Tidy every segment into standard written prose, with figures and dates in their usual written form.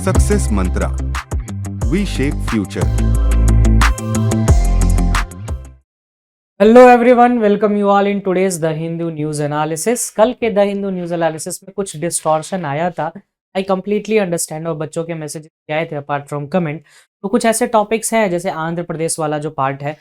Success Mantra, V shape future. Hello everyone, welcome you all in today's the Hindu news analysis. कल के the Hindu news analysis में कुछ distortion आया था। I completely understand, और बच्चों के मैसेज आए थे अपार्ट फ्रॉम कमेंट। तो कुछ ऐसे टॉपिक्स हैं जैसे आंध्र प्रदेश वाला जो पार्ट है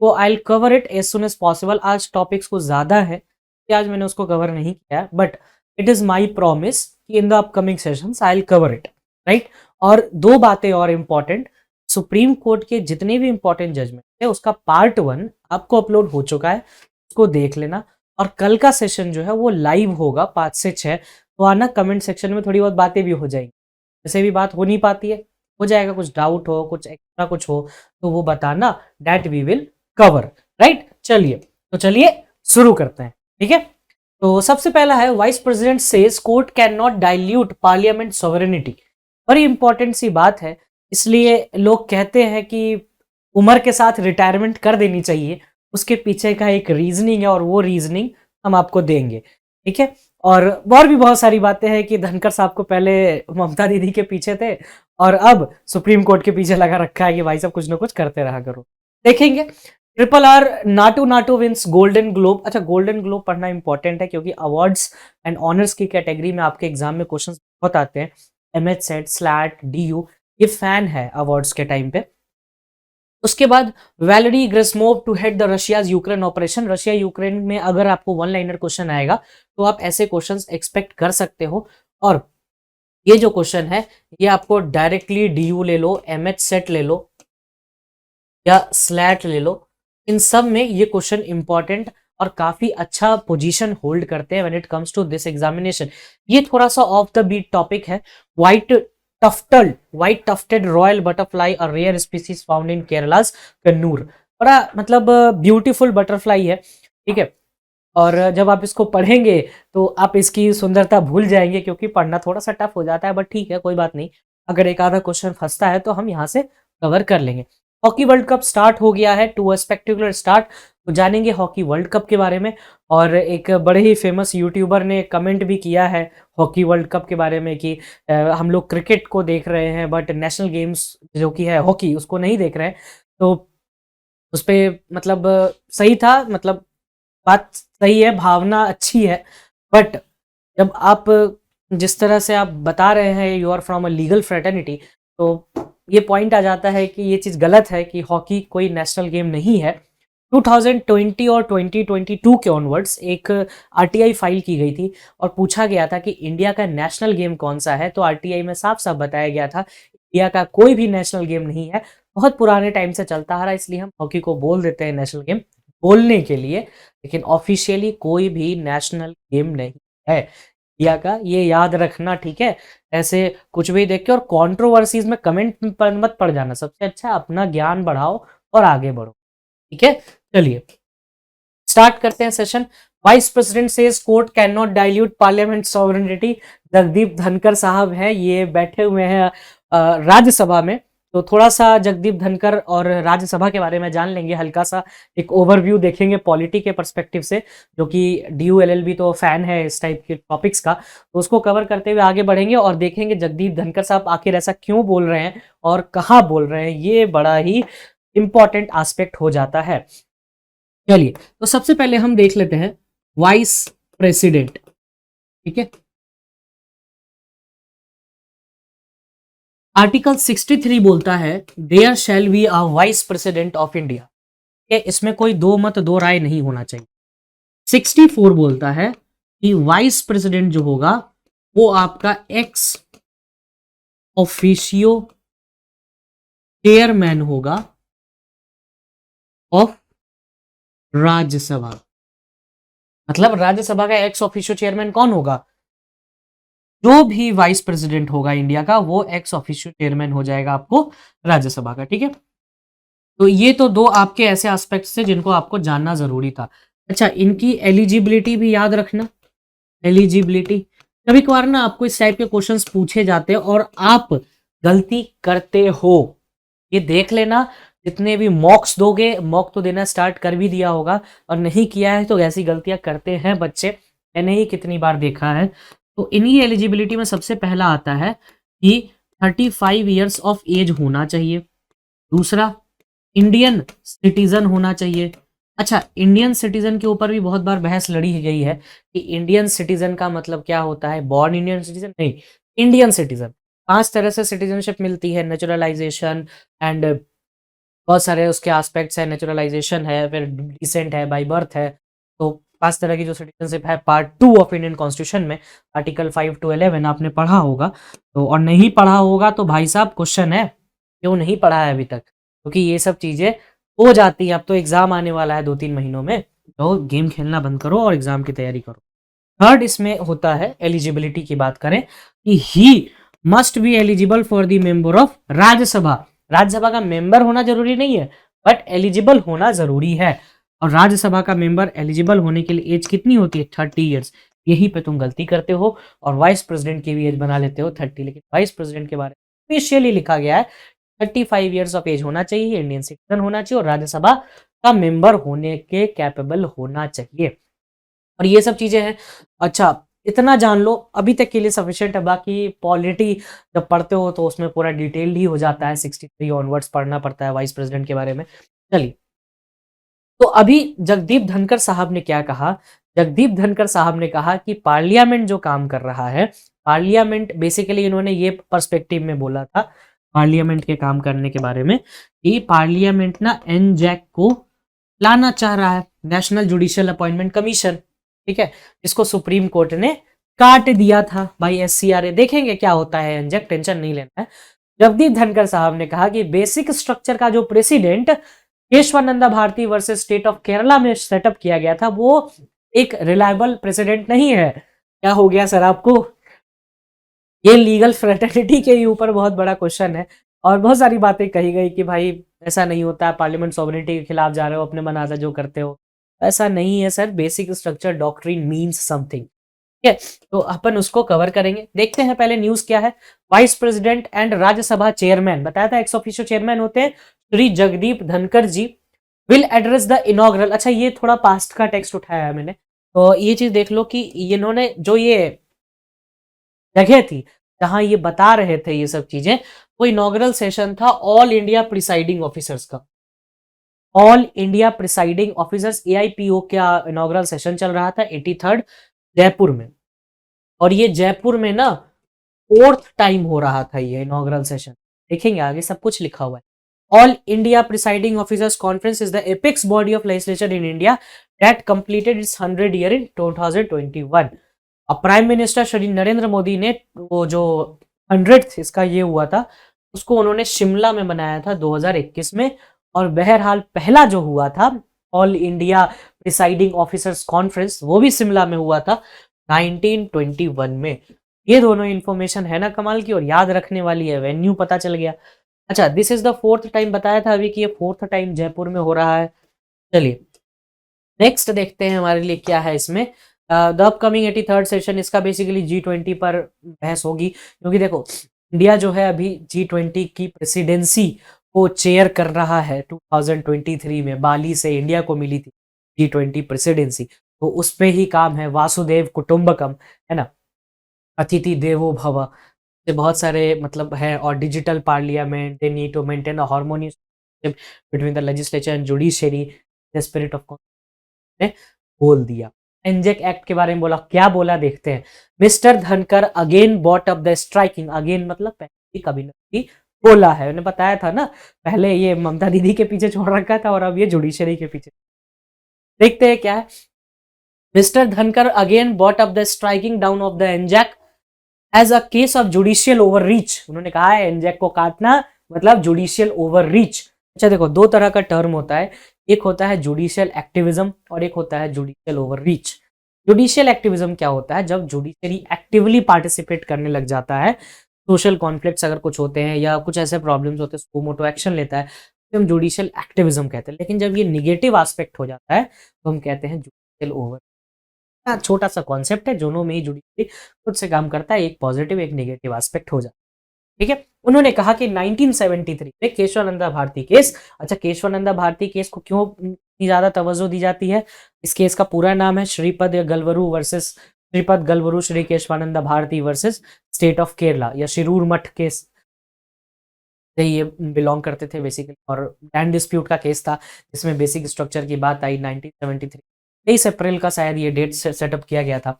वो I will cover it as soon as possible. आज टॉपिक्स कुछ ज़्यादा है कि आज मैंने उसको कवर नहीं किया, but it is my promise कि in the upcoming sessions I will cover it, right. और दो बातें और इम्पॉर्टेंट, सुप्रीम कोर्ट के जितने भी इंपॉर्टेंट जजमेंट है उसका पार्ट 1 आपको अपलोड हो चुका है, उसको देख लेना। और कल का सेशन जो है वो लाइव होगा 5 से 6। तो आना, कमेंट सेक्शन में थोड़ी बहुत बातें भी हो जाएंगी, जैसे भी बात हो नहीं पाती है हो जाएगा, कुछ डाउट हो, कुछ एक्स्ट्रा कुछ हो तो वो बताना, that we will cover, right. चलिए शुरू करते हैं, ठीक है। तो सबसे पहला है, vice president says court can not dilute parliament sovereignty. बड़ी इंपॉर्टेंट सी बात है, इसलिए लोग कहते हैं कि उम्र के साथ रिटायरमेंट कर देनी चाहिए। उसके पीछे का एक रीजनिंग है और वो रीजनिंग हम आपको देंगे, ठीक है। और भी बहुत सारी बातें हैं कि धनखड़ साहब को पहले ममता दीदी के पीछे थे और अब सुप्रीम कोर्ट के पीछे लगा रखा है कि भाई साहब कुछ ना कुछ करते रहा करो, देखेंगे। Triple R Naatu wins golden globe. अच्छा, गोल्डन ग्लोब पढ़ना इंपॉर्टेंट है क्योंकि अवार्ड्स एंड ऑनर्स की कैटेगरी में आपके एग्जाम में क्वेश्चंस बहुत आते हैं। एमएच सेट, स्लैट, डीयू, ये फैन है अवार्ड्स के टाइम पे। उसके बाद Valery Gerasimov to head the Russia's Ukraine operation. Russia Ukraine में अगर आपको वन लाइनर क्वेश्चन आएगा तो आप ऐसे क्वेश्चंस एक्सपेक्ट कर सकते हो। और ये जो क्वेश्चन है ये आपको डायरेक्टली डीयू ले लो, एमएच सेट ले लो या स्लैट ले लो, इन सब में ये क्वेश्चन इंपॉर्टेंट और काफी अच्छा पोजीशन होल्ड करते हैं when it comes to this examination. ये थोड़ा सा ऑफ द बीट टॉपिक है। White tufted royal butterfly, a rare species found in Kerala's Kannur. बड़ा मतलब ब्यूटीफुल बटरफ्लाई है, ठीक है। और जब आप इसको पढ़ेंगे तो आप इसकी सुंदरता भूल जाएंगे, क्योंकि पढ़ना थोड़ा सा टफ हो जाता है, बट ठीक है, कोई बात नहीं। अगर एक आधा क्वेश्चन फंसता है तो हम यहाँ से कवर कर लेंगे। हॉकी वर्ल्ड कप स्टार्ट हो गया है, टू अ स्पेक्टेकुलर स्टार्ट। तो जानेंगे हॉकी वर्ल्ड कप के बारे में। और एक बड़े ही फेमस यूट्यूबर ने कमेंट भी किया है हॉकी वर्ल्ड कप के बारे में कि हम लोग क्रिकेट को देख रहे हैं बट नेशनल गेम्स जो कि है हॉकी उसको नहीं देख रहे हैं। तो उस पर मतलब सही था, मतलब बात सही है, भावना अच्छी है, बट जब आप जिस तरह से आप बता रहे हैं you are from a legal fraternity, तो ये पॉइंट आ जाता है कि ये चीज़ गलत है कि हॉकी कोई नेशनल गेम नहीं है। 2020 और 2022 के ऑनवर्ड्स एक आरटीआई फाइल की गई थी और पूछा गया था कि इंडिया का नेशनल गेम कौन सा है। तो आरटीआई में साफ साफ बताया गया था इंडिया का कोई भी नेशनल गेम नहीं है, बहुत पुराने टाइम से चलता आ रहा है, इसलिए हम हॉकी को बोल देते हैं नेशनल गेम बोलने के लिए, लेकिन ऑफिशियली कोई भी नेशनल गेम नहीं है इंडिया का, ये याद रखना, ठीक है। ऐसे कुछ भी देख के और कंट्रोवर्सीज में कमेंट पर मत पड़ जाना, सबसे अच्छा अपना ज्ञान बढ़ाओ और आगे बढ़ो, ठीक है। चलिए स्टार्ट करते हैं session. Vice president says court can not dilute parliament sovereignty. Jagdeep Dhankhar साहब हैं, ये बैठे हुए हैं राज्यसभा में। तो थोड़ा सा जगदीप धनखड़ और राज्यसभा के बारे में जान लेंगे, हल्का सा एक ओवरव्यू देखेंगे पॉलिटी के पर्सपेक्टिव से, जो कि डीयू एलएलबी तो फैन है इस टाइप के टॉपिक्स का, तो उसको कवर करते हुए आगे बढ़ेंगे और देखेंगे जगदीप धनखड़ साहब आखिर ऐसा क्यों बोल रहे हैं और कहाँ बोल रहे हैं। ये बड़ा ही इंपॉर्टेंट एस्पेक्ट हो जाता है। चलिए, तो सबसे पहले हम देख लेते हैं वाइस प्रेसिडेंट, ठीक है। आर्टिकल 63 बोलता है there shall be a vice president of India. इसमें कोई दो मत दो राय नहीं होना चाहिए। 64 बोलता है कि वाइस प्रेसिडेंट जो होगा वो आपका एक्स ऑफिशियो चेयरमैन होगा ऑफ राज्यसभा। मतलब राज्यसभा का एक्स ऑफिशियो चेयरमैन कौन होगा? जो भी वाइस प्रेसिडेंट होगा इंडिया का वो एक्स ऑफिशियो चेयरमैन हो जाएगा आपको राज्यसभा का, ठीक है। तो ये तो दो आपके ऐसे एस्पेक्ट्स थे जिनको आपको जानना जरूरी था। अच्छा, इनकी एलिजिबिलिटी भी याद रखना। एलिजिबिलिटी कभी कभार ना आपको इस टाइप के क्वेश्चंस पूछे जाते हैं और आप गलती करते हो, ये देख लेना। जितने भी मॉक्स दोगे, मॉक तो देना स्टार्ट कर भी दिया होगा और नहीं किया है तो ऐसी गलतियां करते हैं बच्चे, मैंने ही कितनी बार देखा है। तो इन्हीं एलिजिबिलिटी में सबसे पहला आता है कि 35 ईयर्स ऑफ एज होना चाहिए। दूसरा, इंडियन सिटीजन होना चाहिए। अच्छा, इंडियन सिटीजन के ऊपर भी बहुत बार बहस लड़ी गई है कि इंडियन सिटीजन का मतलब क्या होता है, बॉर्न इंडियन सिटीजन नहीं, इंडियन सिटीजन। 5 तरह से सिटीजनशिप मिलती है, नेचुरलाइजेशन एंड बहुत सारे उसके एस्पेक्ट्स है, नेचुरलाइजेशन है, फिर डिसेंट है, बाय बर्थ है। तो 5 तरह की जो सिटीजनशिप है, पार्ट 2 ऑफ इंडियन कॉन्स्टिट्यूशन में आर्टिकल 5 to 11 आपने पढ़ा होगा। तो और नहीं पढ़ा होगा तो भाई साहब क्वेश्चन है, क्यों नहीं पढ़ा है अभी तक, क्योंकि ये सब चीजें हो जाती है। अब तो एग्जाम आने वाला है 2-3 महीनों में, तो गेम खेलना बंद करो और एग्जाम की तैयारी करो। थर्ड इसमें होता है एलिजिबिलिटी की बात करें कि he must be eligible for the member of Rajya Sabha. Rajya Sabha का मेंबर होना जरूरी नहीं है, बट एलिजिबल होना जरूरी है। और राज्यसभा का मेंबर एलिजिबल होने के लिए एज कितनी होती है, 30 ईयर्स। यहीं पे तुम गलती करते हो और वाइस प्रेसिडेंट की भी एज बना लेते हो 30, लेकिन वाइस प्रेसिडेंट के बारे में स्पेशली लिखा गया है 35 ईयर्स ऑफ एज होना चाहिए, इंडियन सिटीजन होना चाहिए और राज्यसभा का मेंबर होने के कैपेबल होना चाहिए। और ये सब चीजें हैं। अच्छा, इतना जान लो अभी तक के लिए सफिशिएंट है। बाकी पॉलिटी जब पढ़ते हो तो उसमें पूरा डिटेल ही हो जाता है, 63 ऑनवर्ड्स पढ़ना पड़ता है वाइस प्रेसिडेंट के बारे में। चलिए, तो अभी जगदीप धनखड़ साहब ने क्या कहा, जगदीप धनखड़ साहब ने कहा कि पार्लियामेंट जो काम कर रहा है, पार्लियामेंट बेसिकली इन्होंने ये पर्सपेक्टिव में बोला था पार्लियामेंट के काम करने के बारे में कि पार्लियामेंट ना एनजैक को लाना चाह रहा है, नेशनल जुडिशियल अपॉइंटमेंट कमीशन, ठीक है, इसको सुप्रीम कोर्ट ने काट दिया था भाई SCRA। देखेंगे क्या होता है एनजैक, टेंशन नहीं लेना है। जगदीप धनखड़ साहब ने कहा कि बेसिक स्ट्रक्चर का जो president Kesavananda Bharati versus state of Kerala में सेटअप किया गया था, वो एक रिलायबल प्रेसिडेंट नहीं है। क्या हो गया सर आपको? ये लीगल फ्रेटर्निटी के ऊपर बहुत बड़ा क्वेश्चन है और बहुत सारी बातें कही गई कि भाई ऐसा नहीं होता है, पार्लियामेंट सॉवरेनिटी के खिलाफ जा रहे हो, अपने मनाजा जो करते हो, ऐसा नहीं है sir. Basic structure doctrine means something, ठीक है। तो अपन उसको कवर करेंगे। देखते हैं पहले न्यूज क्या है। Vice president and Rajya Sabha chairman, बताया था एक्स ऑफिशियो चेयरमैन होते हैं श्री जगदीप धनखड़ जी, विल एड्रेस द इनॉग्रल। अच्छा, ये थोड़ा पास्ट का टेक्स्ट उठाया है मैंने, तो ये चीज देख लो कि इन्होंने जो ये जगह थी जहां ये बता रहे थे ये सब चीजें, वो इनॉग्रल सेशन था ऑल इंडिया प्रिसाइडिंग ऑफिसर्स का। All India presiding officers AIPO का इनॉग्रल सेशन चल रहा था 83rd जयपुर में। और ये जयपुर में ना 4th टाइम हो रहा था ये इनॉग्रल सेशन। देखेंगे आगे सब कुछ लिखा हुआ है। All India presiding officers conference is the apex body of legislature in India that completed it's 100 year in 2021। अब प्राइम मिनिस्टर श्री नरेंद्र मोदी ने वो जो 100th इसका ये हुआ था, उसको उन्होंने शिमला में बनाया था 2021 में। और बहरहाल पहला जो हुआ था all India presiding officers conference, वो भी शिमला में हुआ था 1921 में। ये दोनों इंफॉर्मेशन है ना कमाल की, और याद रखने वाली है, वेन्यू पता चल गया। अच्छा, this is the 4th time बताया था अभी कि ये 4th टाइम जयपुर में हो रहा है। चलिए नेक्स्ट देखते हैं हमारे लिए क्या है इसमें। द अपकमिंग 83rd सेशन, इसका बेसिकली G20 पर बहस होगी, क्योंकि देखो इंडिया जो है अभी G20 की प्रेसिडेंसी को चेयर कर रहा है। 2023 में बाली से इंडिया को मिली थी G20 प्रेसिडेंसी, तो उस पे ही काम है। वासुदेव कुटुंबकम, है ना, अतिथि देवो भव से बहुत सारे मतलब है। और digital parliament, they need to maintain a harmonious between the legislature and judiciary, the spirit of ने बोल दिया। एनजेक एक्ट के बारे में बोला, क्या बोला देखते हैं। Mister Dhankhar again bot up the striking, again मतलब पहले कभी न कभी बोला है। मैंने बताया था ना, पहले ये ममता दीदी के पीछे छोड़ रखा था और अब ये जुडिशरी के पीछे। देखते हैं क्या है। Mister Dhankhar again bot up the striking down of the NJAC as a case of judicial overreach. उन्होंने कहा है एनजेक को काटना मतलब जुडिशियल ओवर रीच। अच्छा देखो, दो तरह का टर्म होता है, एक होता है जुडिशियल एक्टिविज्म और एक होता है judicial over reach. Judicial activism क्या होता है, जब जुडिशरी एक्टिवली पार्टिसिपेट करने लग जाता है, सोशल कॉन्फ्लिक्ट्स अगर कुछ होते हैं या कुछ ऐसे प्रॉब्लम्स होते हैं, सुमो मोटो एक्शन लेता है, तो हम जुडिशियल एक्टिविज्म कहते हैं। लेकिन जब ये निगेटिव एस्पेक्ट हो जाता है तो हम कहते हैं जुडिशियल ओवर। छोटा सा कॉन्सेप्ट है, दोनों में ही जुडिशरी खुद से काम करता है, एक पॉजिटिव एक नेगेटिव एस्पेक्ट हो जाता है, ठीक है। उन्होंने कहा कि 1973 में केशवानंदा भारती केस, अच्छा केशवानंदा भारती केस को क्यों इतनी ज्यादा तवज्जो दी जाती है, इस केस का पूरा नाम है Sripadagalvaru versus Sripadagalvaru Shri Kesavananda Bharati versus state of Kerala या शिरूर मठ केस, से ये बिलोंग करते थे बेसिकली, और लैंड डिस्प्यूट का केस था जिसमें बेसिक स्ट्रक्चर की बात आई 1973, 23 अप्रैल का शायद ये डेट सेटअप किया गया था।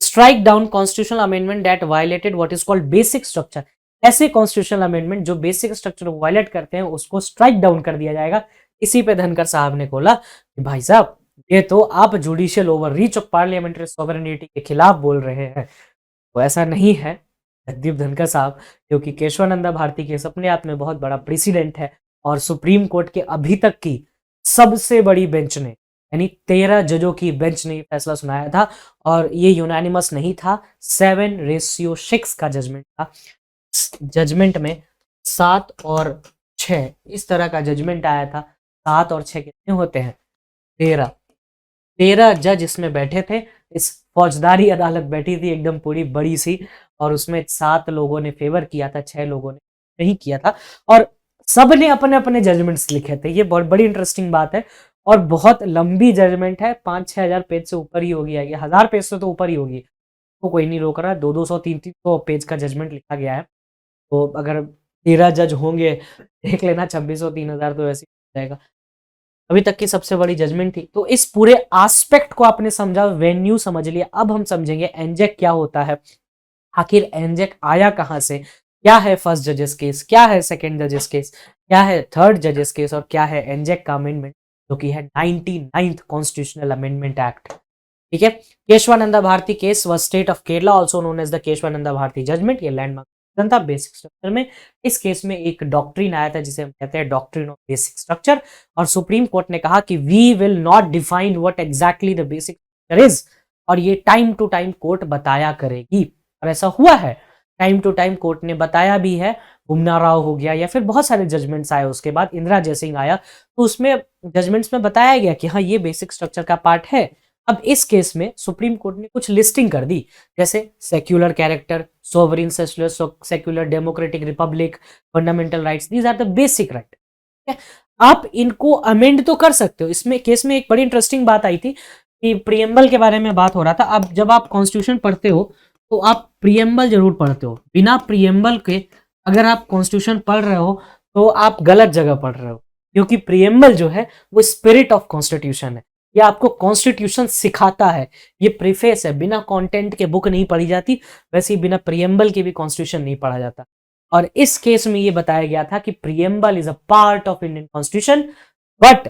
Strike down constitutional amendment that violated what is called basic structure, ऐसे कॉन्स्टिट्यूशनल अमेंडमेंट जो बेसिक स्ट्रक्चर को वायलेट करते हैं उसको स्ट्राइक डाउन कर दिया जाएगा। इसी पे धनखड़ साहब ने बोला कि भाई साहब ये तो आप judicial over reach of parliamentary sovereignty के खिलाफ बोल रहे हैं। तो ऐसा नहीं है जगदीप धनखड़ साहब, क्योंकि केशवानंदा भारती केस अपने आप में बहुत बड़ा प्रेसिडेंट है और सुप्रीम कोर्ट के अभी तक की सबसे बड़ी बेंच ने, यानी 13 जजों की बेंच ने फैसला सुनाया था, और ये यूनानिमस नहीं था, 7/6 का जजमेंट था। जजमेंट में 7 और 6 इस तरह का जजमेंट आया था। 7 और 6 कितने होते हैं? 13। 13 जज इसमें बैठे थे। इस फौजदारी अदालत बैठी थी एकदम पूरी बड़ी सी, और उसमें 7 लोगों ने फेवर किया था, 6 लोगों ने नहीं किया था, और सब ने अपने अपने जजमेंट्स लिखे थे। ये बहुत बड़ी इंटरेस्टिंग बात है, और बहुत लंबी जजमेंट है, 5-6 हजार पेज से ऊपर ही होगी, 1000 पेज से तो ऊपर ही होगी। तो कोई नहीं रोक रहा, 200-200 300 पेज का जजमेंट लिखा गया है। तो अगर 13 जज होंगे, देख लेना 2600 3000 तो वैसे ही हो जाएगा। अभी तक की सबसे बड़ी जजमेंट थी। तो इस पूरे एस्पेक्ट को आपने समझा, वेन्यू समझ लिया। अब हम समझेंगे एनजेक क्या होता है, आखिर एनजेक आया कहां से, क्या है फर्स्ट जजेस केस, क्या है सेकंड जजेस केस, क्या है थर्ड जजेस केस, और क्या है एनजेक का अमेंडमेंट जो कि है 99th कॉन्स्टिट्यूशनल अमेंडमेंट एक्ट। ठीक है, Kesavananda Bharati case v state of Kerala also known as the Kesavananda Bharati judgment, ये लैंडमार्क था बेसिक स्ट्रक्चर में। इस केस में एक डॉक्ट्रिन आया था जिसे हम कहते हैं डॉक्ट्रिन ऑफ बेसिक स्ट्रक्चर, और सुप्रीम कोर्ट ने कहा कि we will not define what exactly the basic structure is, और ये टाइम टू टाइम कोर्ट बताया करेगी, और ऐसा हुआ है। टाइम टू टाइम कोर्ट ने बताया भी है। बुमना राव हो गया, या फिर बहुत सारे जजमेंट्स आए, उसके बाद इंदिरा जयसिंह आया, तो उसमें जजमेंट्स में बताया गया कि हाँ ये बेसिक स्ट्रक्चर का पार्ट है। अब इस केस में सुप्रीम कोर्ट ने कुछ लिस्टिंग कर दी, जैसे secular character, sovereign secular democratic republic, fundamental rights, these are the basic right. आप इनको अमेंड तो कर सकते हो। इसमें केस में एक बड़ी इंटरेस्टिंग बात आई थी कि प्रियम्बल के बारे में बात हो रहा था। अब जब आप कॉन्स्टिट्यूशन पढ़ते हो तो आप प्रियम्बल जरूर पढ़ते हो, बिना प्रियम्बल के अगर आप कॉन्स्टिट्यूशन पढ़ रहे हो तो आप गलत जगह पढ़ रहे हो, क्योंकि प्रियम्बल जो है वो स्पिरिट ऑफ कॉन्स्टिट्यूशन है, ये आपको कॉन्स्टिट्यूशन सिखाता है। ये प्रीफेस है, बिना कंटेंट के बुक नहीं पढ़ी जाती, वैसे ही बिना प्रियम्बल के भी कॉन्स्टिट्यूशन नहीं पढ़ा जाता। और इस केस में ये बताया गया था कि preamble is a part of Indian constitution, but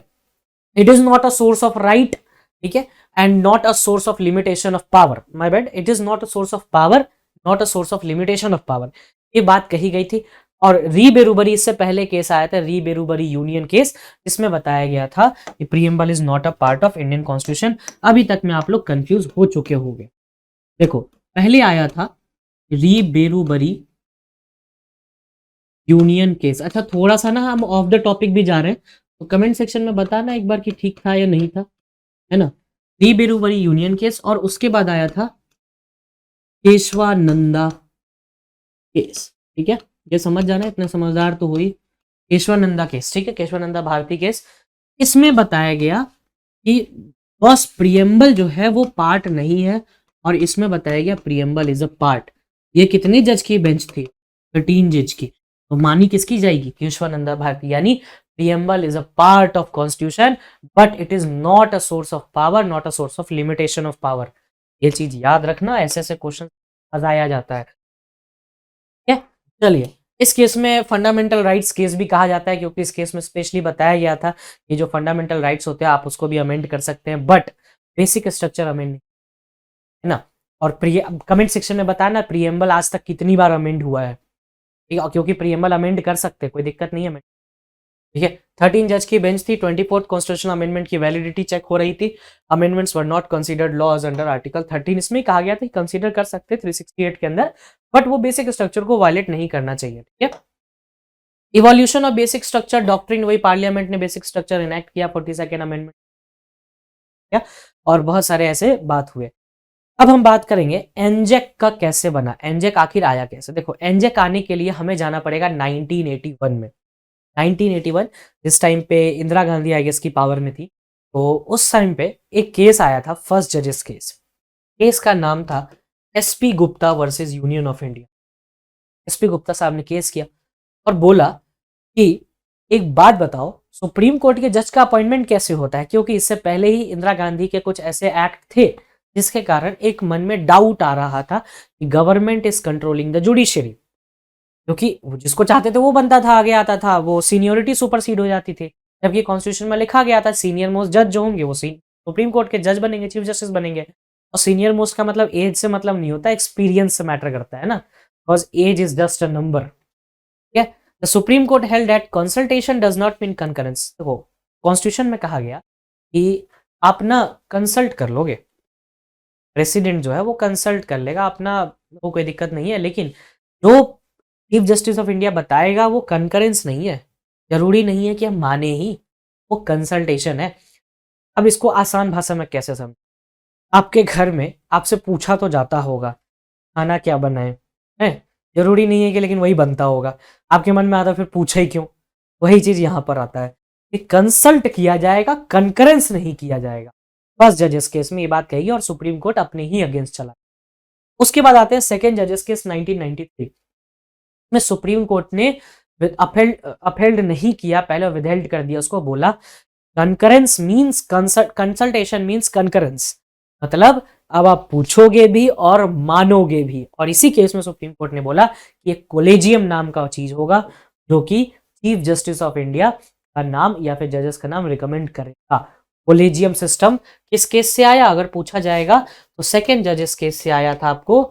it is not a source of right, ठीक है, and not a source of limitation of power. My bad, it is not a source of power, not a source of limitation of power, ये बात कही गई थी। और री बेरूबरी, इससे पहले केस आया था री बेरूबरी यूनियन केस, जिसमें बताया गया था कि preamble is not a part of Indian constitution. अभी तक में आप लोग कंफ्यूज हो चुके होंगे। देखो, पहले आया था री बेरूबरी यूनियन केस। अच्छा, थोड़ा सा ना हम ऑफ द टॉपिक भी जा रहे हैं, तो कमेंट सेक्शन में बताना एक बार कि ठीक था या नहीं था, है ना। री बेरूबरी यूनियन केस, और उसके बाद आया था केशवानंदा केस। ठीक है, ये समझ जाना, इतने समझदार तो हुई। केशवानंदा केस, ठीक है, केशवानंदा भारती केस। इसमें बताया गया कि बस प्रियम्बल जो है वो पार्ट नहीं है, और इसमें बताया गया प्रियम्बल इज अ पार्ट। ये कितनी जज की बेंच थी? 13 जज की। तो मानी किसकी जाएगी? केशवानंदा भारती, यानी preamble is a part of constitution, but it is not a source of power, not a source of limitation of power. ये चीज याद रखना, ऐसे ऐसे क्वेश्चन फंसाया जाता है। ठीक है, चलिए, इस केस में फंडामेंटल राइट्स केस भी कहा जाता है, क्योंकि इस केस में स्पेशली बताया गया था कि जो फंडामेंटल राइट्स होते हैं आप उसको भी अमेंड कर सकते हैं, बट बेसिक स्ट्रक्चर अमेंड नहीं, है ना। और कमेंट सेक्शन में बताना प्रियम्बल आज तक कितनी बार अमेंड हुआ है, ठीक है, क्योंकि प्रियम्बल अमेंड कर सकते हैं, कोई दिक्कत नहीं है। ठीक है, 13 जज की बेंच थी। 24th कॉन्स्टिट्यूशनल अमेंडमेंट की वैलिडिटी चेक हो रही थी। Amendments were not considered laws under article 13। इसमें कहा गया था कंसीडर कर सकते 368 के अंदर, बट वो बेसिक स्ट्रक्चर को वायलेट नहीं करना चाहिए। ठीक है, evolution of basic structure doctrine, वही पार्लियामेंट ने बेसिक स्ट्रक्चर इनेक्ट किया 42nd अमेंडमेंट, और बहुत सारे ऐसे बात हुए। अब हम बात करेंगे एनजेक का कैसे बना, एनजेक आखिर आया कैसे। देखो, एनजेक आने के लिए हमें जाना पड़ेगा 1981 में। 1981 जिस टाइम पे इंदिरा गांधी आई गेस की पावर में थी, तो उस टाइम पे एक केस आया था, फर्स्ट जजेस केस। केस का नाम था SP Gupta versus union of India. SP Gupta साहब ने केस किया और बोला कि एक बात बताओ, सुप्रीम कोर्ट के जज का अपॉइंटमेंट कैसे होता है? क्योंकि इससे पहले ही इंदिरा गांधी के कुछ ऐसे एक्ट थे जिसके कारण एक मन में डाउट आ रहा था कि government is controlling the judiciary, क्योंकि वो जिसको चाहते थे वो बनता था, आगे आता था, वो सीनियोरिटी सुपरसीड हो जाती थी। जबकि कॉन्स्टिट्यूशन में लिखा गया था सीनियर मोस्ट जज जो होंगे वो सुप्रीम कोर्ट के जज बनेंगे, चीफ जस्टिस बनेंगे। और सीनियर मोस्ट का मतलब एज से मतलब नहीं होता, एक्सपीरियंस से मैटर करता है ना, because age is just a number. ठीक है, the supreme court held that consultation does not mean concurrence. देखो, कॉन्स्टिट्यूशन में कहा गया कि आप ना कंसल्ट कर लोगे, प्रेसिडेंट जो है वो कंसल्ट कर लेगा अपना, वो कोई दिक्कत नहीं है, लेकिन जो चीफ जस्टिस ऑफ इंडिया बताएगा वो कंकरेंस नहीं है, जरूरी नहीं है कि हम माने ही, वो कंसल्टेशन है। अब इसको आसान भाषा में कैसे समझ, आपके घर में आपसे पूछा तो जाता होगा खाना क्या बनाए, है, जरूरी नहीं है कि लेकिन वही बनता होगा, आपके मन में आता फिर पूछा ही क्यों। वही चीज यहां पर आता है कि कंसल्ट किया जाएगा, कंकरेंस नहीं किया जाएगा। फर्स्ट जजेस केस में ये बात कहेगी और सुप्रीम कोर्ट अपने ही अगेंस्ट चला। उसके बाद आते हैं सेकेंड जजेस केस 1993 में, सुप्रीम कोर्ट ने अपहेल्ड नहीं किया, पहले विदहेल्ड कर दिया उसको, बोला concurrence means consultation means concurrence, मतलब अब आप पूछोगे भी और मानोगे भी। और इसी केस में सुप्रीम कोर्ट ने बोला कि एक कोलेजियम नाम का चीज होगा जो कि चीफ जस्टिस ऑफ इंडिया का नाम या फिर जजेस का नाम रिकमेंड करेगा। कोलेजियम सिस्टम किस केस से आया अगर पूछा जाएगा तो सेकेंड जजेस केस से आया था आपको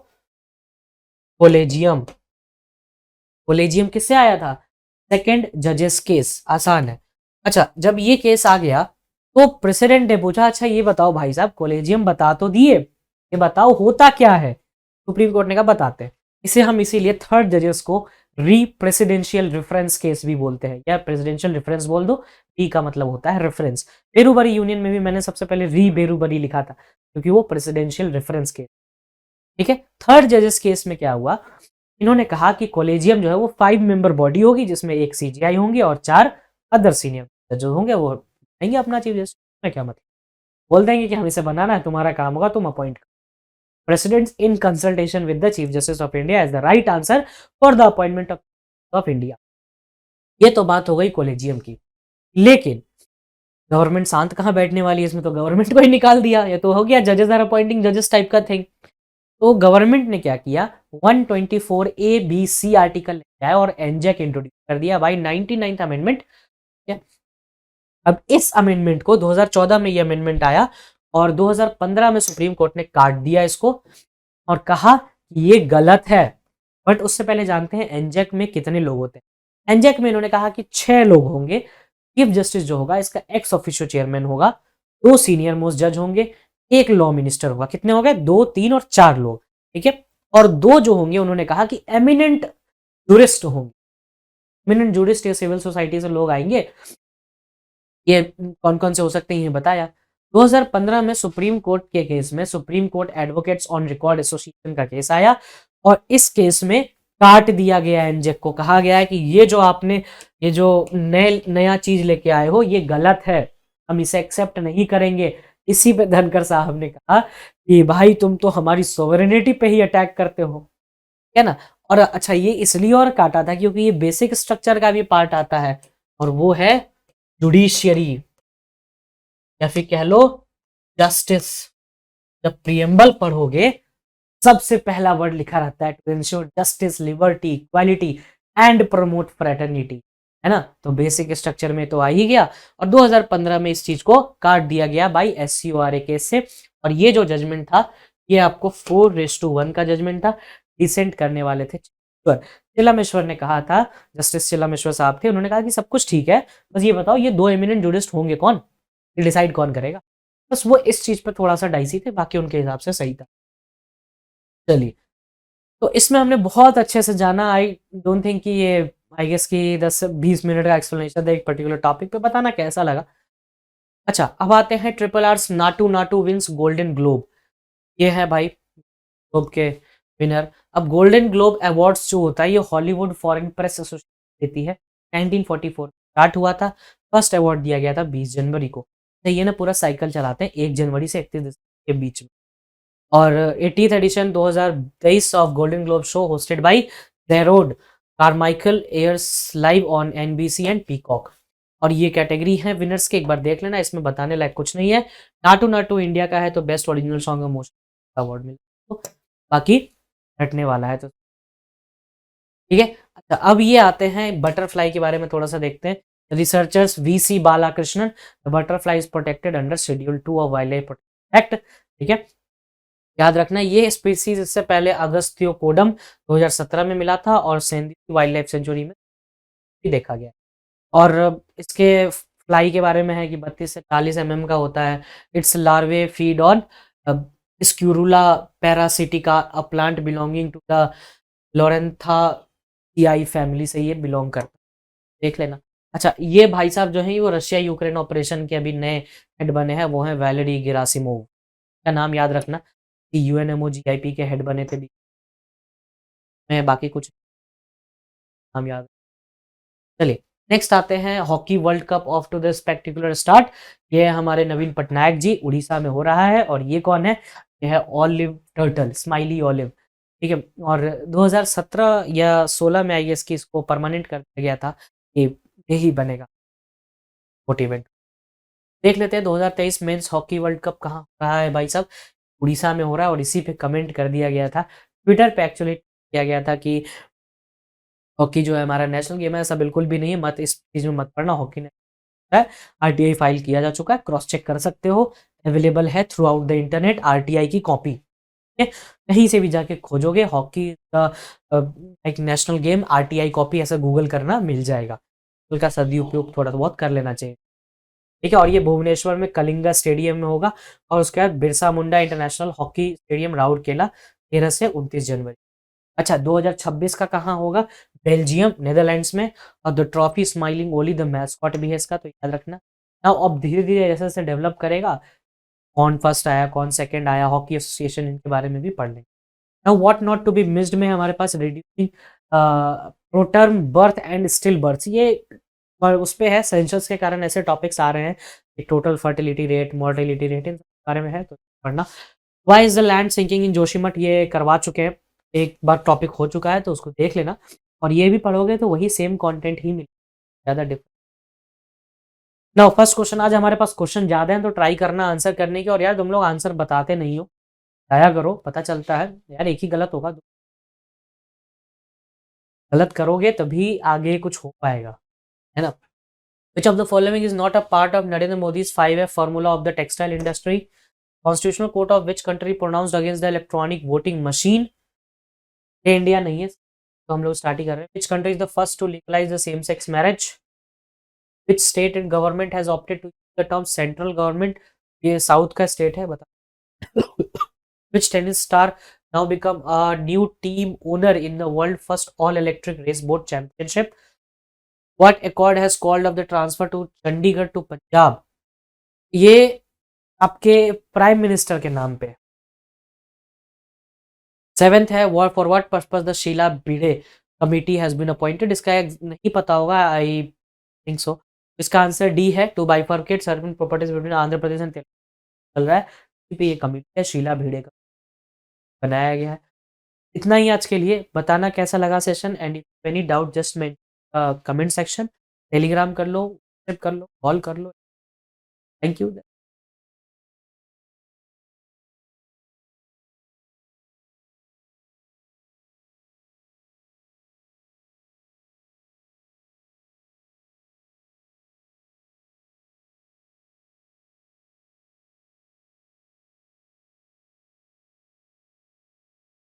कोलेजियम। कोलेजियम किससे आया था? सेकेंड जजेस केस, आसान है। अच्छा, जब ये केस आ गया तो प्रेसिडेंट ने पूछा, अच्छा ये बताओ भाई साहब, कोलेजियम बता तो दिए, ये बताओ होता क्या है? सुप्रीम कोर्ट ने कहा बताते हैं। इसे हम इसीलिए थर्ड जजेस को री प्रेसिडेंशियल रेफरेंस केस भी बोलते हैं, या प्रेसिडेंशियल रेफरेंस बोल दो, री का मतलब होता है रेफरेंस। बेरूबरी यूनियन में भी मैंने सबसे पहले री बेरूबरी लिखा था क्योंकि वो प्रेसिडेंशियल रेफरेंस केस। ठीक है, थर्ड जजेस केस में क्या हुआ, इन्होंने कहा कि कॉलेजियम जो है वो 5 मेंबर बॉडी होगी जिसमें एक सीजीआई होंगे और 4 अदर सीनियर जो होंगे वो आएंगे अपना चीफ जस्टिस में। क्या मतलब, बोल देंगे कि हम इसे बनाना है, तुम्हारा काम होगा, तुम अपॉइंट करो। President in consultation with the chief justice of India is the right answer for the appointment of India. ये तो बात हो गई कॉलेजियम की, लेकिन गवर्नमेंट शांत कहाँ बैठने वाली है, इसमें तो गवर्नमेंट को ही निकाल दिया। ये तो हो गया जजेस आर अपॉइंटिंग जजेस टाइप का थिंग। तो गवर्नमेंट ने क्या किया, 124 ए बी सी आर्टिकल लेके आया और एनजेक इंट्रोड्यूस कर दिया बाई 99th अमेंडमेंट। अब इस अमेंडमेंट को 2014 में ये अमेंडमेंट आया और 2015 में सुप्रीम कोर्ट ने काट दिया इसको और कहा कि ये गलत है। बट उससे पहले जानते हैं एनजेक में कितने लोग होते हैं। एनजेक में इन्होंने कहा कि 6 लोग होंगे। चीफ जस्टिस जो होगा इसका एक्स ऑफिशियो चेयरमैन होगा, 2 सीनियर मोस्ट जज होंगे, 1 लॉ मिनिस्टर होगा। कितने हो गए? 2, 3 और 4 लोग। ठीक है, और 2 जो होंगे उन्होंने कहा कि एमिनेंट जूरिस्ट होंगे। एमिनेंट जूरिस्ट या सिविल सोसाइटी से लोग आएंगे। ये कौन कौन से हो सकते हैं ये बताया। 2015 में सुप्रीम कोर्ट के केस में supreme court advocates on record association का केस आया और इस केस में काट दिया गया एनजेक को। कहा गया है कि ये जो आपने ये जो नया चीज लेके आए हो ये गलत है, हम इसे एक्सेप्ट नहीं करेंगे। इसी पे धनखड़ साहब ने कहा कि भाई तुम तो हमारी सोवरेनिटी पे ही अटैक करते हो, है ना। और अच्छा, ये इसलिए और काटा था क्योंकि ये बेसिक स्ट्रक्चर का भी पार्ट आता है और वो है जुडिशियरी या फिर कह लो जस्टिस। जब प्रियम्बल पढ़ोगे सबसे पहला वर्ड लिखा रहता है to ensure justice, liberty, equality and promote fraternity, है ना। तो बेसिक स्ट्रक्चर में तो आ ही गया और 2015 में इस चीज को काट दिया गया बाई SCORA केस से। और ये जो जजमेंट था ये आपको 4:1 का जजमेंट था। डिसेंट करने वाले थे चिलामेश्वर ने कहा था, जस्टिस चिलामेश्वर साहब थे, उन्होंने कहा कि सब कुछ ठीक है, बस ये बताओ ये 2 एमिनेंट जूरिस्ट होंगे कौन, ये डिसाइड कौन करेगा। बस वो इस चीज पे थोड़ा सा डाइसी थे, बाकी उनके हिसाब से सही था। चलिए, तो इसमें हमने बहुत अच्छे से जाना। आई डोंट थिंक कि ये आई गेस कि 10-20 मिनट का एक्सप्लेनेशन था एक पर्टिकुलर टॉपिक पे, बताना कैसा लगा। अच्छा, अब आते हैं triple R's Naatu Naatu wins golden Globe. ये है भाई ग्लोब के विनर। अब गोल्डन ग्लोब अवार्ड्स जो होता है ये हॉलीवुड फॉरेन प्रेस एसोसिएशन देती है। 1944 स्टार्ट हुआ था, फर्स्ट अवार्ड दिया गया था 20 जनवरी को। तो ये ना पूरा साइकिल चलाते हैं 1 जनवरी से 31 दिसंबर के बीच में। और 80th edition 2023 of golden globe show hosted by Jerrod Carmichael airs live on NBC and Peacock. और ये कैटेगरी है विनर्स के, एक बार देख लेना, इसमें बताने लायक कुछ नहीं है। नाटू नाटू इंडिया का है तो बेस्ट ओरिजिनल सॉन्ग में मोस्ट अवार्ड मिला, तो बाकी हटने वाला है तो ठीक है। अच्छा, अब ये आते हैं बटरफ्लाई के बारे में थोड़ा सा देखते हैं। Researchers VC Balakrishnan, the butterfly is protected under schedule 2 of wild life act. ठीक है, याद रखना ये स्पीसीज इससे पहले अगस्त्यो कोडम 2017 में मिला था और सेंदी वाइल्ड लाइफ सेंचुरी में भी देखा गया। और इसके फ्लाई के बारे में है कि 32 से 40 mm का होता है। It's larvae feed on Scurrula parasitica, a plant belonging to the Loranthaceae family से ये बिलोंग करता है, देख लेना। अच्छा, ये भाई साहब जो हैं वो रशिया यूक्रेन ऑपरेशन के अभी नए हेड बने हैं, वो हैं वैलेरी गेरासिमोव। का नाम याद रखना कि यूएनएमओजीआईपी के हेड बने थे, मैं बाकी कुछ नाम याद। चलिए नेक्स्ट आते हैं hockey World Cup off to the spectacular start. ये है हमारे नवीन पटनायक जी, उड़ीसा में हो रहा है। और ये कौन है? ये है ऑलिव टर्टल, स्माइली ऑलिव। ठीक है, और 2017 या 16 में आई की इसको परमानेंट कर दिया गया था कि यही बनेगा इवेंट। देख लेते हैं 2023 मेंस हॉकी वर्ल्ड कप कहाँ हो रहा है भाई साहब। उड़ीसा में हो रहा है और इसी पे कमेंट कर दिया गया था, ट्विटर पे एक्चुअली किया गया था कि हॉकी जो है हमारा नेशनल गेम है, ऐसा बिल्कुल भी नहीं है, मत इस चीज में मत पड़ना। हॉकी ने है, आरटीआई फाइल किया जा चुका है, क्रॉस चेक कर सकते हो, अवेलेबल है through out the internet RTI की कॉपी। ठीक है, कहीं से भी जाके खोजोगे हॉकी का एक नेशनल गेम आरटीआई कॉपी, ऐसा गूगल करना मिल जाएगा। उसका सदुपयोग थोड़ा बहुत कर लेना चाहिए। ठीक है, और ये भुवनेश्वर में कलिंगा स्टेडियम में होगा। और उसके बाद Birsa Munda international hockey stadium Rourkela 13 से 29 जनवरी। अच्छा, 2026 का कहाँ होगा? बेल्जियम नेदरलैंड्स में। और the trophy smiling Olly the mascot भी है इसका, तो याद रखना। नाउ अब धीरे धीरे जैसे जैसे डेवलप करेगा, कौन फर्स्ट आया कौन सेकंड आया, हॉकी एसोसिएशन इनके बारे में भी पढ़ लेंगे। Now what not to be missed में हमारे पास reducing preterm birth and stillbirth, ये उस पे है, सेंसस के कारण ऐसे टॉपिक्स आ रहे हैं, total fertility rate, mortality rate, इन बारे में है तो पढ़ना। Why is the land sinking in Joshimath, ये करवा चुके हैं, एक बार टॉपिक हो चुका है तो उसको देख लेना। और ये भी पढ़ोगे तो वही सेम कंटेंट ही मिलेगा, ज़्यादा डिफरेंस ना। फर्स्ट क्वेश्चन, आज हमारे पास क्वेश्चन ज़्यादा हैं तो ट्राई करना आंसर करने की। और यार तुम लोग आंसर बताते नहीं हो, दया करो, पता चलता है यार एक ही गलत होगा, गलत करोगे तभी आगे कुछ हो पाएगा, है ना। Which of the following is not a part of Narendra Modi's 5F formula of the textile industry? Constitutional court of which country pronounced against the electronic voting machine? ये इंडिया नहीं है तो हम लोग स्टार्ट ही कर रहे हैं। Which country is the first to legalize the same sex marriage? Which state and government has opted to use the term central government? ये साउथ का स्टेट है, बता। Which tennis star now become a new team owner in the world first all electric race boat championship? What accord has called of the transfer to Chandigarh to Punjab? ये आपके prime minister के नाम पे। Seventh है for what purpose the Sheela Bhide committee has been appointed, इसका नहीं पता होगा, आई थिंक सो। इसका आंसर डी है, to bifurcate certain properties between Andhra Pradesh and Telangana चल रहा है, इसी पे ये कमिटी है, शीला भिड़े का बनाया गया है। इतना ही आज के लिए, बताना कैसा लगा session, and if any doubt just में कमेंट सेक्शन, टेलीग्राम कर लो, व्हाट्सएप कर लो, कॉल कर लो। Thank you.